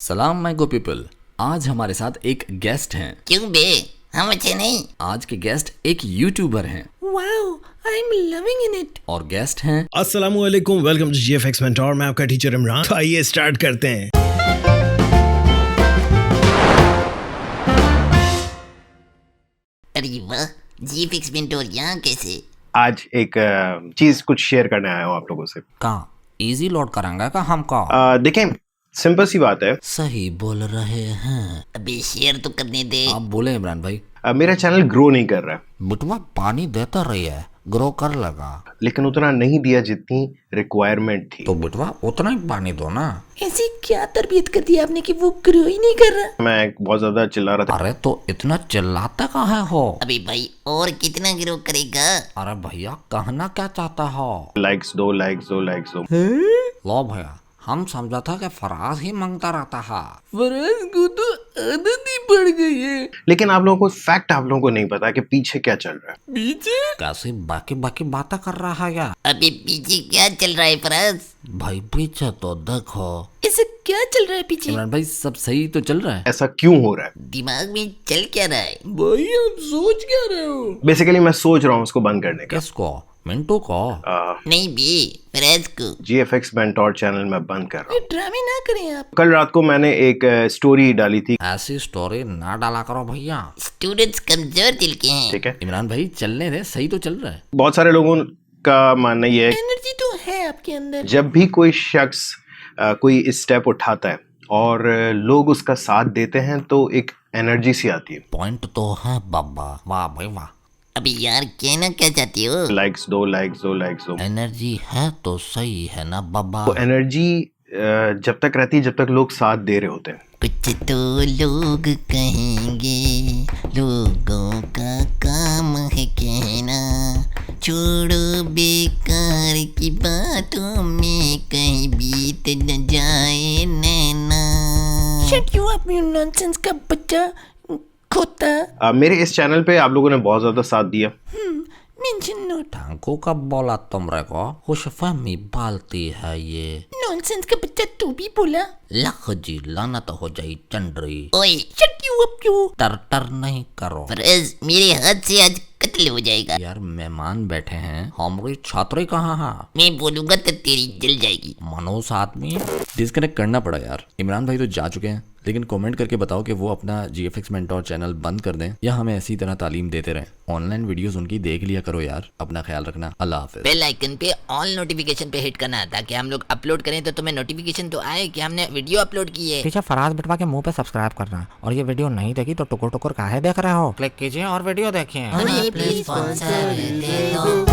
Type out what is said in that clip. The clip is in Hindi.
सलाम माय गो पीपल। आज हमारे साथ एक गेस्ट हैं। क्यों बे, हम अच्छे नहीं? आज के गेस्ट एक यूट्यूबर हैं। Wow, I am loving in it. और गेस्ट हैं अस्सलामुअलैकुम, वेलकम टू GFX मेंटोर। मैं आपका टीचर इमरान। तो आइए स्टार्ट करते हैं। अरे वाह, जीफिक्स मेंटोर यहाँ कैसे? आज एक चीज कुछ शेयर करने आया हूँ आप लोगों से। का इजी लोड कराएंगे का हमका? देखें, सिंपल सी बात है। सही बोल रहे हैं। अबे शेयर तो करने दे। आप बोले इमरान भाई। मेरा चैनल ग्रो नहीं कर रहा है, बुटवा पानी देता रही है, ग्रो कर लगा। लेकिन उतना नहीं दिया जितनी रिक्वायरमेंट थी। तो बुटवा उतना ही पानी दो ना। ऐसी क्या तरबियत कर दी आपने कि वो ग्रो ही नहीं कर रहा? मैं बहुत ज्यादा चिल्ला रहा था। अरे तो इतना चिल्लाता कहाँ हो? अबे भाई, और कितना ग्रो करेगा? अरे भैया कहना क्या चाहता हो? लाइक्स दो, लाइक्स दो, लाइक्स दो। लो भैया, हम समझा था कि फराज ही मांगता रहता है। फराज को तो आदत ही पड़ गई है। लेकिन आप लोगों को फैक्ट, आप लोगों को नहीं पता कि पीछे क्या चल रहा है। पीछे? कैसे बाकी बाकी बातें कर रहा है यार? अबे पीछे क्या चल रहा है फराज? भाई पीछे तो देखो। ऐसे क्या चल रहा है पीछे? इमरान भाई सब सही तो चल रहा है। ऐसा क्यों हो रहा है? दिमाग में चल क्या रहा है? भाई आप सोच क्या रहे हो? बेसिकली मैं सोच रहा हूँ उसको बंद करने का। किसको? मिंटू को? नहीं बे, फराज को। GFX मेंटोर चैनल मैं बंद कर रहा हूँ। ड्रामे ना करें आप। कल रात को मैंने एक स्टोरी डाली थी। ऐसी स्टोरी ना डाला करो भैया। स्टूडेंट्स कमजोर दिल के हैं। ठीक है, इमरान भाई चलने दे, सही तो चल रहा है। बहुत सारे लोगों का मानना ये है, एनर्जी तो है आपके अंदर। जब भी कोई शख्स कोई स्टेप उठाता है और लोग उसका साथ देते हैं तो एक एनर्जी सी आती है। पॉइंट तो है बाबा, वाह भाई वाह। अबे यार, कहना क्या चाहती हो? लाइक्स दो, लाइक्स दो, लाइक्स दो। एनर्जी है तो सही है ना बाबा? वो एनर्जी जब तक रहती है जब तक लोग साथ दे रहे होते हैं। कुछ तो लोग कहेंगे, लोगों का काम है कहना। छोड़ो बेकार की बातों में, कहीं बीत न जाए नैना। Shut you up you nonsense का बच्चा खोता। मेरे इस चैनल पे आप लोगों ने बहुत ज्यादा साथ दिया। Mention note. ढंगो का बोला तुमरे को, खुशफहमी पालती है ये। नॉनसेंस का बच्चा तू भी बोला। लख जी लाना तो हो जाई चंडरी। ओए शट यू अप यू। टर नहीं करो। फराज, मेरे हाथ से आज कत्ल हो जाएगा। यार मेहमान बैठे हैं, हमारी छात्री कहाँ है? मैं बोलूंगा तो तेरी जल जाएगी। मनोज आदमी डिस्कनेक्ट करना पड़ा यार। इमरान भाई तो जा चुके हैं, लेकिन कमेंट करके बताओ कि वो अपना GFX मेंटोर चैनल बंद कर दें या हमें ऐसी तरह तालीम देते रहें। ऑनलाइन वीडियोस उनकी देख लिया करो यार। अपना ख्याल रखना। अल्लाह हाफिज। बेल आइकन पे ऑल नोटिफिकेशन पे हिट करना, ताकि हम लोग अपलोड करें तो तुम्हें नोटिफिकेशन तो आए कि हमने वीडियो अपलोड की है। पीछे फराज बिटवा के मुंह पे सब्सक्राइब करना, और ये वीडियो नहीं देखी तो टुकुर टुकुर काहे देख रहे हो? क्लिक कीजिए और वीडियो देखिए। प्लीज स्पॉन्सर दे दो।